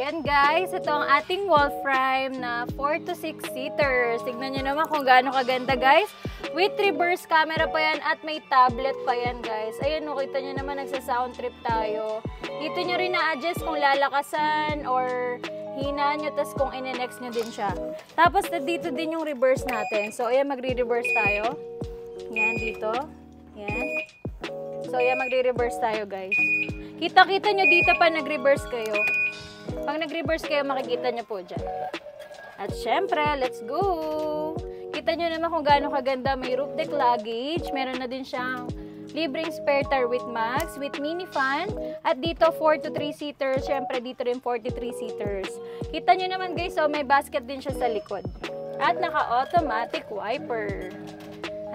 ayan guys, ito ang ating wall frame na 4 to 6 seaters. Tignan nyo naman kung gaano kaganda guys. With reverse camera pa yan at may tablet pa yan guys. Ayan, kita nyo naman nagsa-sound trip tayo. Dito nyo rin na-adjust kung lalakasan or hina nyo, tas kung ine-next nyo din siya. Tapos dito din yung reverse natin. So ayan, magre-reverse tayo. Yan, dito. Yan. So ayan, magre-reverse tayo guys. Kita-kita nyo dito pa nag-reverse kayo. Pag nag-reverse kayo, makikita nyo po dyan. At syempre, let's go! Kita nyo naman kung gaano kaganda. May roof deck luggage. Meron na din siyang libreng spare tire with mags, with mini fan. At dito, 4 to 3 seaters. Syempre, dito rin 43 seaters. Kita nyo naman guys, so may basket din siya sa likod. At naka-automatic wiper.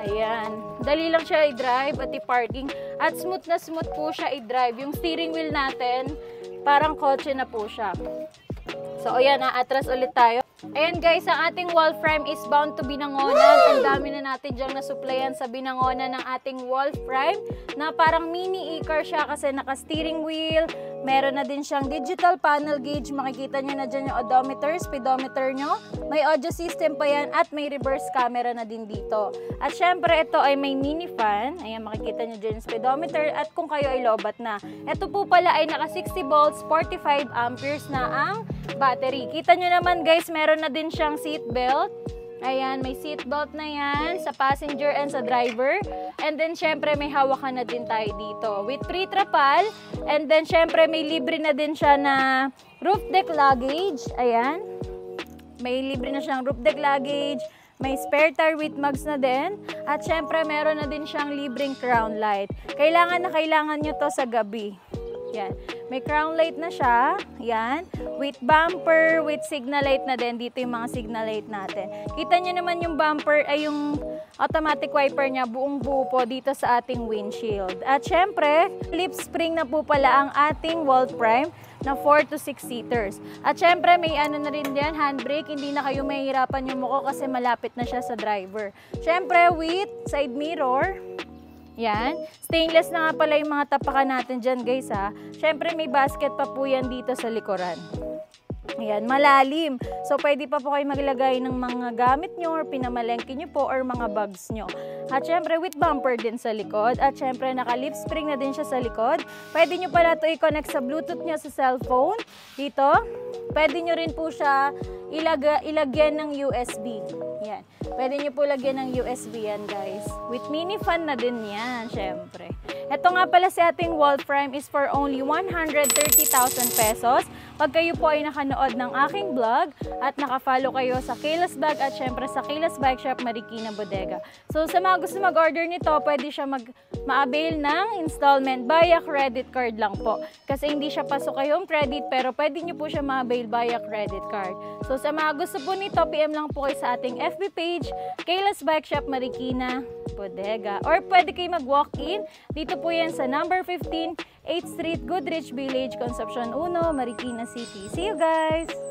Ayan. Dali lang siya i-drive at i-parking. At smooth na smooth po siya i-drive. Yung steering wheel natin, parang kotse na po siya. So, ayan, atras ulit tayo. Ayan guys, ang ating wall frame is bound to Binangonan. Ang dami na natin dyang nasuplayan sa Binangonan ng ating wall frame na parang mini e-car siya kasi naka-steering wheel. Meron na din siyang digital panel gauge. Makikita nyo na dyan yung odometer, speedometer nyo. May audio system pa yan at may reverse camera na din dito. At syempre, ito ay may mini fan. Ayan, makikita nyo dyan yung speedometer at kung kayo ay lobat na. Ito po pala ay naka 60 volts, 45 amperes na ang battery. Kita nyo naman guys, meron na din siyang seat belt. Ayan, may seat belt na yan sa passenger and sa driver. And then, syempre, may hawakan na din tayo dito with pre-trapal. And then, syempre, may libre na din siya na roof deck luggage. Ayan. May libre na siyang roof deck luggage. May spare tire with mags na din. At syempre, meron na din siyang libreng crown light. Kailangan na kailangan nyo to sa gabi. Yan. May crown light na siya. Yan. With bumper, with signal light na din. Dito yung mga signal light natin. Kita nyo naman yung bumper, ay yung automatic wiper niya, buong buo po dito sa ating windshield. At syempre, lip spring na po pala ang ating wall frame na 4 to 6 seaters. At syempre, may ano na rin yan, handbrake. Hindi na kayo mahihirapan yung muko kasi malapit na siya sa driver. Syempre, with side mirror. Yan. Stainless na nga pala yung mga tapakan natin dyan guys ha. Syempre may basket pa po yan dito sa likuran. Ayan, malalim. So pwede pa po kayo maglagay ng mga gamit nyo or pinamalengke nyo po or mga bags nyo. At syempre with bumper din sa likod. At syempre naka lip spring na din siya sa likod. Pwede nyo pala ito i-connect sa Bluetooth nyo sa cellphone. Dito. Pwede nyo rin po siya ilagyan ng USB. Yan. Pwede nyo po lagyan ng USB yan guys. With mini fan na din yan, syempre. Ito nga pala si ating wall frame is for only 130,000 pesos. Pag kayo po ay nakanood ng aking vlog at nakafollow kayo sa Kayla's Bag at syempre sa Kayla's Bike Shop Marikina Bodega. So sa mga gusto mag-order nito, pwede siya ma-avail ng installment via credit card lang po. Kasi hindi siya pasok kayong credit pero pwede nyo po siya ma-avail via credit card. So sa mga gusto po nito, PM lang po kayo sa ating FB page, Kayla's Bike Shop Marikina Bodega. Or pwede kayo mag-walk-in. Dito po yan sa number 15, 8th Street, Goodrich Village, Concepcion 1, Marikina City. See you guys!